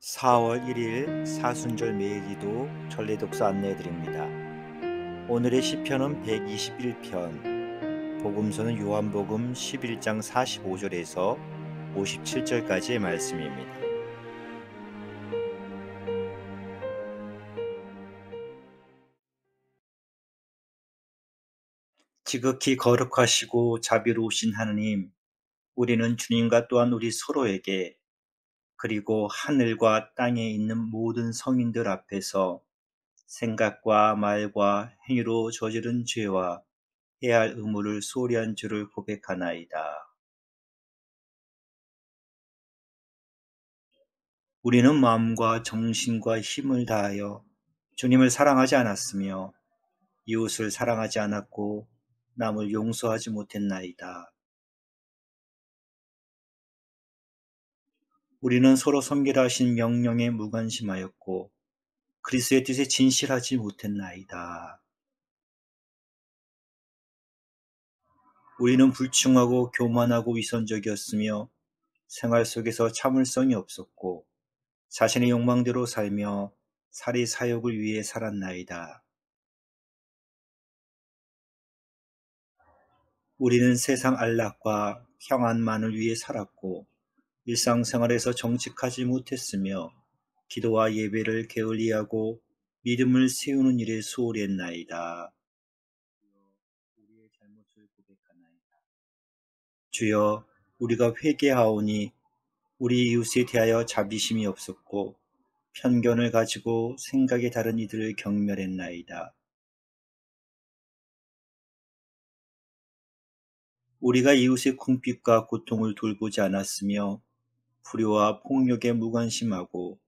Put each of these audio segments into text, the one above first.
4월 1일 사순절 매일기도 전례독서 안내해드립니다. 오늘의 시편은 121편, 복음서는 요한복음 11장 45절에서 57절까지의 말씀입니다. 지극히 거룩하시고 자비로우신 하느님, 우리는 주님과 또한 우리 서로에게 그리고 하늘과 땅에 있는 모든 성인들 앞에서 생각과 말과 행위로 저지른 죄와 해야 할 의무를 소홀히 한 줄을 고백하나이다. 우리는 마음과 정신과 힘을 다하여 주님을 사랑하지 않았으며 이웃을 사랑하지 않았고 남을 용서하지 못했나이다. 우리는 서로 섬기라 하신 명령에 무관심하였고 그리스도의 뜻에 진실하지 못했나이다. 우리는 불충하고 교만하고 위선적이었으며 생활 속에서 참을성이 없었고 자신의 욕망대로 살며 살이 사욕을 위해 살았나이다. 우리는 세상 안락과 평안만을 위해 살았고 일상생활에서 정직하지 못했으며 기도와 예배를 게을리하고 믿음을 세우는 일에 소홀히 했나이다. 우리의 잘못을 고백하나이다. 주여, 우리가 회개하오니 우리 이웃에 대하여 자비심이 없었고 편견을 가지고 생각이 다른 이들을 경멸했나이다. 우리가 이웃의 궁핍과 고통을 돌보지 않았으며 불효와 폭력에 무관심하고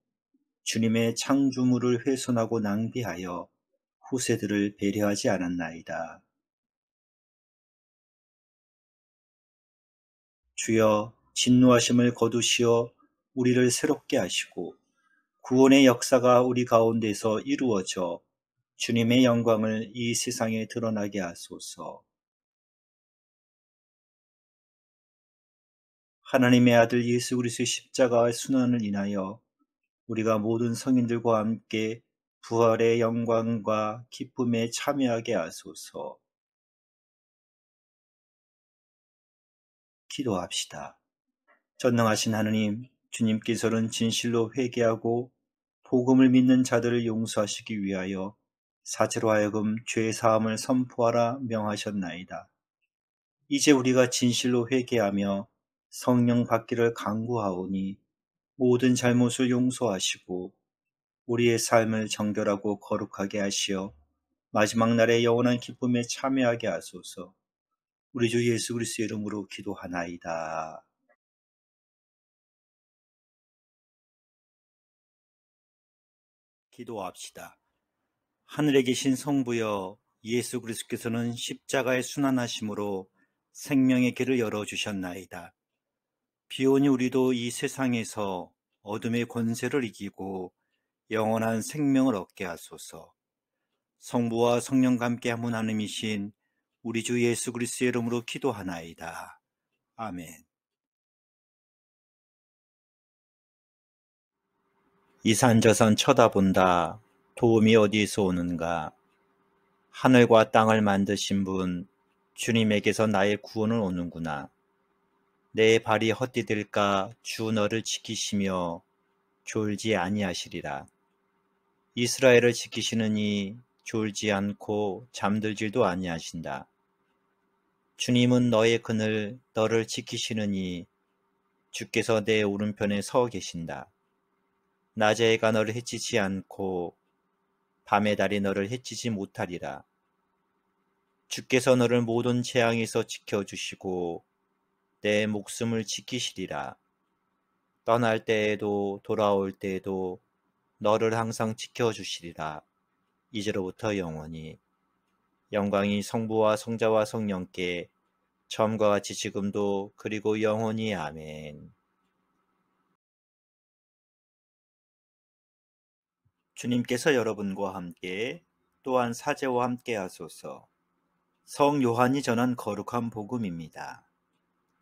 주님의 창조물을 훼손하고 낭비하여 후세들을 배려하지 않았나이다. 주여, 진노하심을 거두시어 우리를 새롭게 하시고 구원의 역사가 우리 가운데서 이루어져 주님의 영광을 이 세상에 드러나게 하소서. 하나님의 아들 예수 그리스도의 십자가의 순환을 인하여 우리가 모든 성인들과 함께 부활의 영광과 기쁨에 참여하게 하소서. 기도합시다. 전능하신 하느님, 주님께서는 진실로 회개하고 복음을 믿는 자들을 용서하시기 위하여 사제로 하여금 죄 사함을 선포하라 명하셨나이다. 이제 우리가 진실로 회개하며 성령 받기를 간구하오니 모든 잘못을 용서하시고 우리의 삶을 정결하고 거룩하게 하시어 마지막 날의 영원한 기쁨에 참여하게 하소서. 우리 주 예수 그리스도의 이름으로 기도하나이다. 기도합시다. 하늘에 계신 성부여, 예수 그리스도께서는 십자가의 순환하심으로 생명의 길을 열어주셨나이다. 비오니 우리도 이 세상에서 어둠의 권세를 이기고 영원한 생명을 얻게 하소서. 성부와 성령과 함께 한 분 하나님이신 우리 주 예수 그리스도의 이름으로 기도하나이다. 아멘. 이산저산 쳐다본다. 도움이 어디에서 오는가? 하늘과 땅을 만드신 분, 주님에게서 나의 구원을 오는구나. 내 발이 헛디딜까 주 너를 지키시며 졸지 아니하시리라. 이스라엘을 지키시는 이 졸지 않고 잠들지도 아니하신다. 주님은 너의 그늘 너를 지키시는 이 주께서 내 오른편에 서 계신다. 낮의 해가 너를 해치지 않고 밤의 달이 너를 해치지 못하리라. 주께서 너를 모든 재앙에서 지켜주시고 내 목숨을 지키시리라. 떠날 때에도 돌아올 때에도 너를 항상 지켜주시리라. 이제로부터 영원히. 영광이 성부와 성자와 성령께 처음과 같이 지금도 그리고 영원히. 아멘. 주님께서 여러분과 함께 또한 사제와 함께 하소서. 성 요한이 전한 거룩한 복음입니다.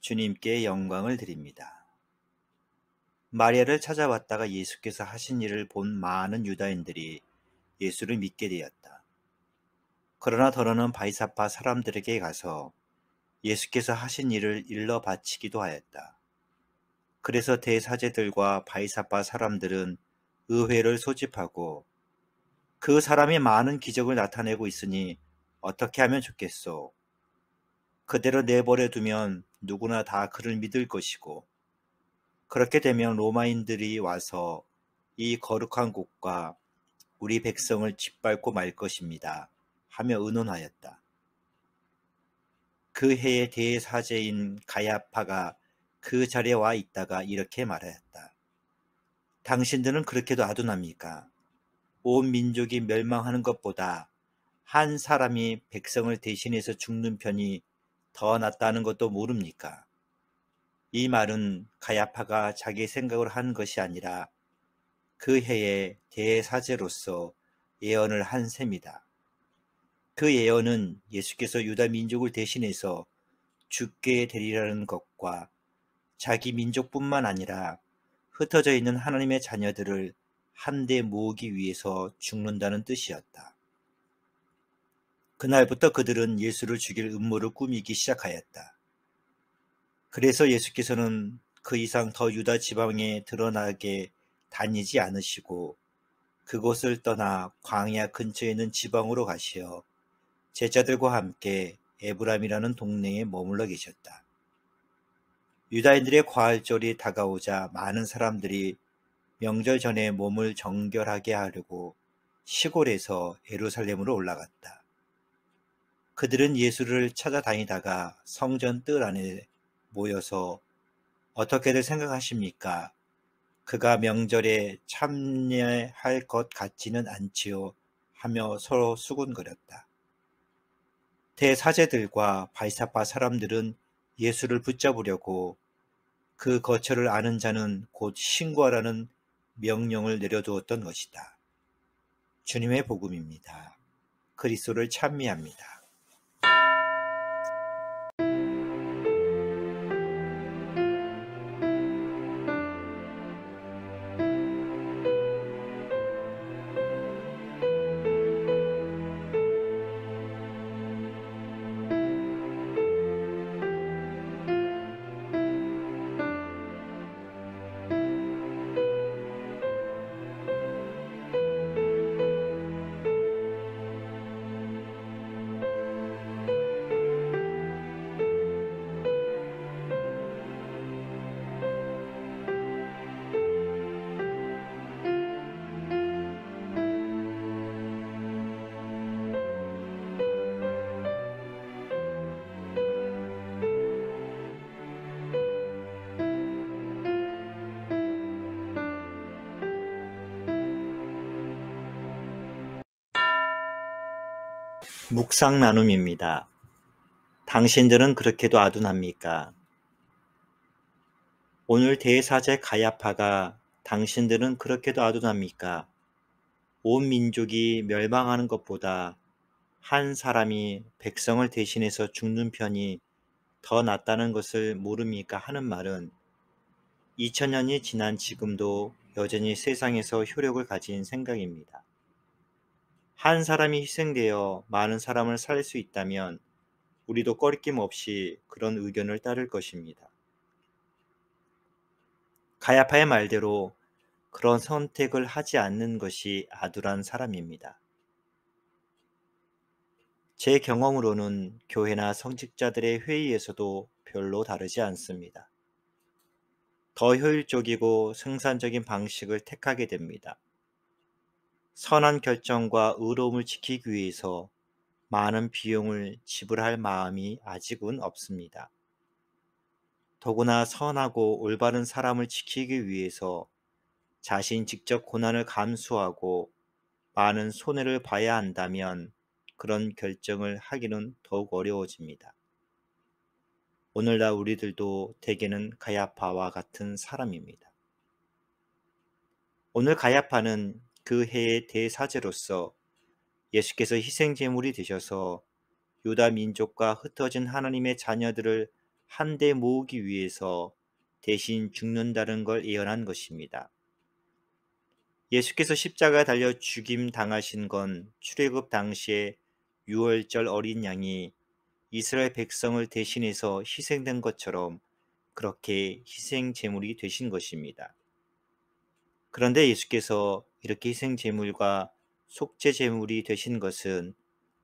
주님께 영광을 드립니다. 마리아를 찾아왔다가 예수께서 하신 일을 본 많은 유다인들이 예수를 믿게 되었다. 그러나 더러는 바리새파 사람들에게 가서 예수께서 하신 일을 일러 바치기도 하였다. 그래서 대사제들과 바리새파 사람들은 의회를 소집하고 그 사람이 많은 기적을 나타내고 있으니 어떻게 하면 좋겠소? 그대로 내버려 두면 누구나 다 그를 믿을 것이고 그렇게 되면 로마인들이 와서 이 거룩한 곳과 우리 백성을 짓밟고 말 것입니다. 하며 의논하였다. 그 해의 대사제인 가야파가 그 자리에 와 있다가 이렇게 말하였다. 당신들은 그렇게도 아둔합니까? 온 민족이 멸망하는 것보다 한 사람이 백성을 대신해서 죽는 편이 더 낫다는 것도 모릅니까? 이 말은 가야파가 자기 생각으로 한 것이 아니라 그 해의 대사제로서 예언을 한 셈이다. 그 예언은 예수께서 유다 민족을 대신해서 죽게 되리라는 것과 자기 민족뿐만 아니라 흩어져 있는 하나님의 자녀들을 한데 모으기 위해서 죽는다는 뜻이었다. 그날부터 그들은 예수를 죽일 음모를 꾸미기 시작하였다. 그래서 예수께서는 그 이상 더 유다 지방에 드러나게 다니지 않으시고 그곳을 떠나 광야 근처에 있는 지방으로 가시어 제자들과 함께 에브람이라는 동네에 머물러 계셨다. 유다인들의 과할절이 다가오자 많은 사람들이 명절 전에 몸을 정결하게 하려고 시골에서 예루살렘으로 올라갔다. 그들은 예수를 찾아다니다가 성전 뜰 안에 모여서 어떻게들 생각하십니까? 그가 명절에 참여할 것 같지는 않지요 하며 서로 수군거렸다. 대사제들과 바리새파 사람들은 예수를 붙잡으려고 그 거처를 아는 자는 곧 신고하라는 명령을 내려두었던 것이다. 주님의 복음입니다. 그리스도를 찬미합니다. 묵상 나눔입니다. 당신들은 그렇게도 아둔합니까? 오늘 대사제 가야파가 당신들은 그렇게도 아둔합니까? 온 민족이 멸망하는 것보다 한 사람이 백성을 대신해서 죽는 편이 더 낫다는 것을 모릅니까? 하는 말은 2000년이 지난 지금도 여전히 세상에서 효력을 가진 생각입니다. 한 사람이 희생되어 많은 사람을 살릴 수 있다면 우리도 꺼리낌 없이 그런 의견을 따를 것입니다. 가야파의 말대로 그런 선택을 하지 않는 것이 아둔한 사람입니다. 제 경험으로는 교회나 성직자들의 회의에서도 별로 다르지 않습니다. 더 효율적이고 생산적인 방식을 택하게 됩니다. 선한 결정과 의로움을 지키기 위해서 많은 비용을 지불할 마음이 아직은 없습니다. 더구나 선하고 올바른 사람을 지키기 위해서 자신 직접 고난을 감수하고 많은 손해를 봐야 한다면 그런 결정을 하기는 더욱 어려워집니다. 오늘날 우리들도 대개는 가야파와 같은 사람입니다. 오늘 가야파는 그 해의 대사제로서 예수께서 희생제물이 되셔서 유다 민족과 흩어진 하나님의 자녀들을 한데 모으기 위해서 대신 죽는다는 걸 예언한 것입니다. 예수께서 십자가에 달려 죽임 당하신 건 출애굽 당시에 유월절 어린 양이 이스라엘 백성을 대신해서 희생된 것처럼 그렇게 희생 제물이 되신 것입니다. 그런데 예수께서 이렇게 희생 제물과 속죄 제물이 되신 것은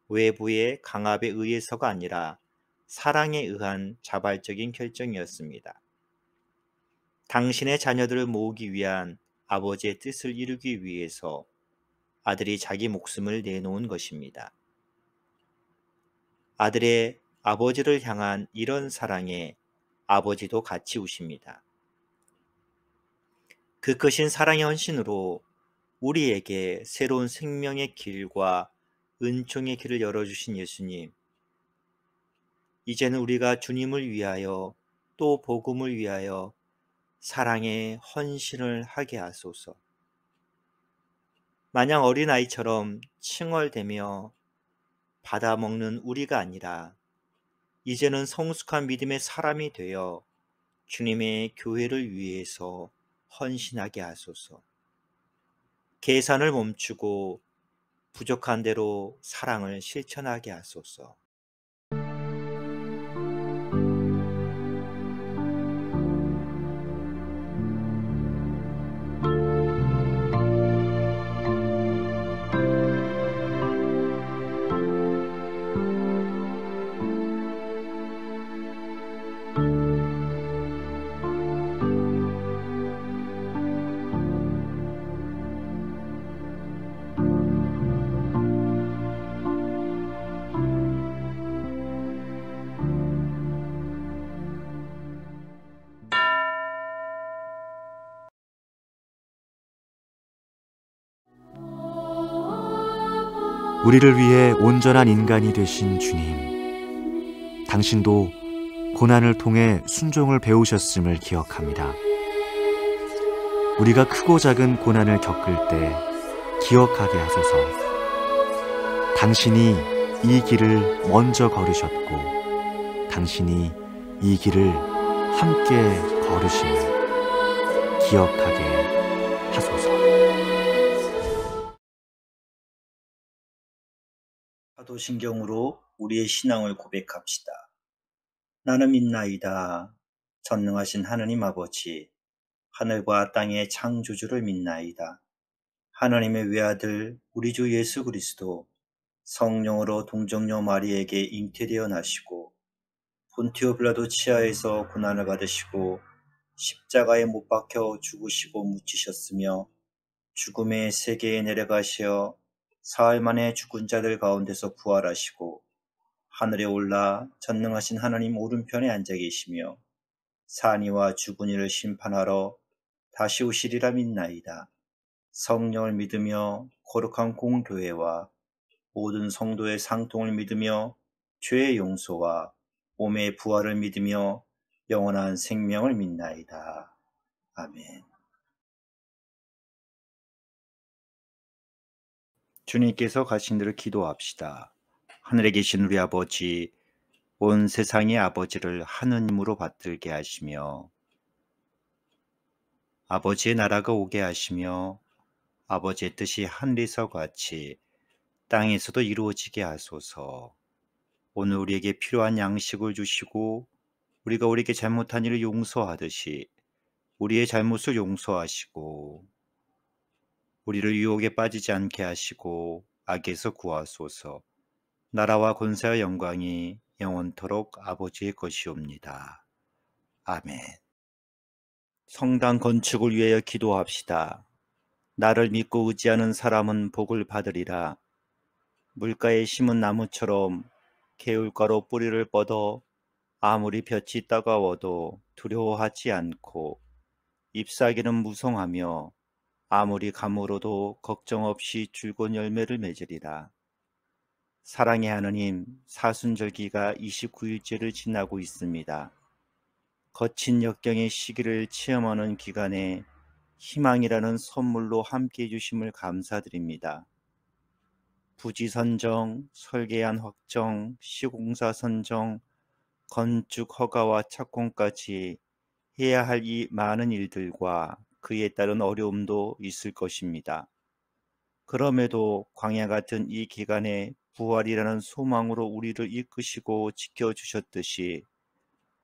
외부의 강압에 의해서가 아니라 사랑에 의한 자발적인 결정이었습니다. 당신의 자녀들을 모으기 위한 아버지의 뜻을 이루기 위해서 아들이 자기 목숨을 내놓은 것입니다. 아들의 아버지를 향한 이런 사랑에 아버지도 같이 우십니다. 그 크신 사랑의 헌신으로 우리에게 새로운 생명의 길과 은총의 길을 열어주신 예수님, 이제는 우리가 주님을 위하여 또 복음을 위하여 사랑의 헌신을 하게 하소서. 마냥 어린아이처럼 칭얼대며 받아먹는 우리가 아니라 이제는 성숙한 믿음의 사람이 되어 주님의 교회를 위해서 헌신하게 하소서. 계산을 멈추고 부족한 대로 사랑을 실천하게 하소서. 우리를 위해 온전한 인간이 되신 주님, 당신도 고난을 통해 순종을 배우셨음을 기억합니다. 우리가 크고 작은 고난을 겪을 때 기억하게 하소서. 당신이 이 길을 먼저 걸으셨고 당신이 이 길을 함께 걸으심을 기억하게 하소서. 사도신경으로 우리의 신앙을 고백합시다. 나는 믿나이다. 전능하신 하느님 아버지, 하늘과 땅의 창조주를 믿나이다. 하나님의 외아들 우리 주 예수 그리스도 성령으로 동정녀 마리에게 잉태되어 나시고 본티오 빌라도 치하에서 고난을 받으시고 십자가에 못 박혀 죽으시고 묻히셨으며 죽음의 세계에 내려가시어 사흘 만에 죽은 자들 가운데서 부활하시고 하늘에 올라 전능하신 하나님 오른편에 앉아 계시며 산이와 죽은 이를 심판하러 다시 오시리라 믿나이다. 성령을 믿으며 거룩한 공교회와 모든 성도의 상통을 믿으며 죄의 용서와 몸의 부활을 믿으며 영원한 생명을 믿나이다. 아멘. 주님께서 가신 대로 기도합시다. 하늘에 계신 우리 아버지, 온 세상의 아버지를 하느님으로 받들게 하시며 아버지의 나라가 오게 하시며 아버지의 뜻이 하늘에서 같이 땅에서도 이루어지게 하소서. 오늘 우리에게 필요한 양식을 주시고 우리가 우리에게 잘못한 일을 용서하듯이 우리의 잘못을 용서하시고 우리를 유혹에 빠지지 않게 하시고 악에서 구하소서. 나라와 권세와 영광이 영원토록 아버지의 것이옵니다. 아멘. 성당 건축을 위하여 기도합시다. 나를 믿고 의지하는 사람은 복을 받으리라. 물가에 심은 나무처럼 개울가로 뿌리를 뻗어 아무리 볕이 따가워도 두려워하지 않고 잎사귀는 무성하며 아무리 가물어도 걱정 없이 줄곧 열매를 맺으리라. 사랑의 하느님, 사순절기가 29일째를 지나고 있습니다. 거친 역경의 시기를 체험하는 기간에 희망이라는 선물로 함께해 주심을 감사드립니다. 부지 선정, 설계안 확정, 시공사 선정, 건축 허가와 착공까지 해야 할 이 많은 일들과 그에 따른 어려움도 있을 것입니다. 그럼에도 광야 같은 이 기간에 부활이라는 소망으로 우리를 이끄시고 지켜주셨듯이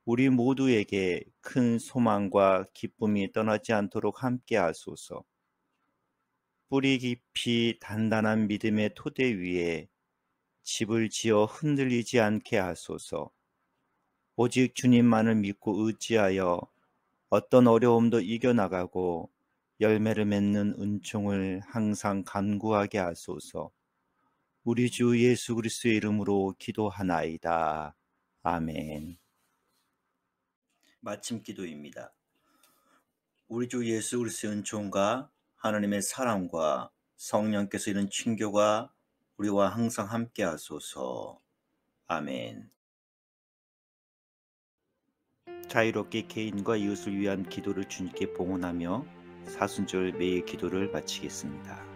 우리 모두에게 큰 소망과 기쁨이 떠나지 않도록 함께 하소서. 뿌리 깊이 단단한 믿음의 토대 위에 집을 지어 흔들리지 않게 하소서. 오직 주님만을 믿고 의지하여 어떤 어려움도 이겨나가고 열매를 맺는 은총을 항상 간구하게 하소서. 우리 주 예수 그리스도의 이름으로 기도하나이다. 아멘. 마침 기도입니다. 우리 주 예수 그리스도의 은총과 하나님의 사랑과 성령께서 이룬 친교가 우리와 항상 함께 하소서. 아멘. 자유롭게 개인과 이웃을 위한 기도를 주님께 봉헌하며 사순절 매일 기도를 마치겠습니다.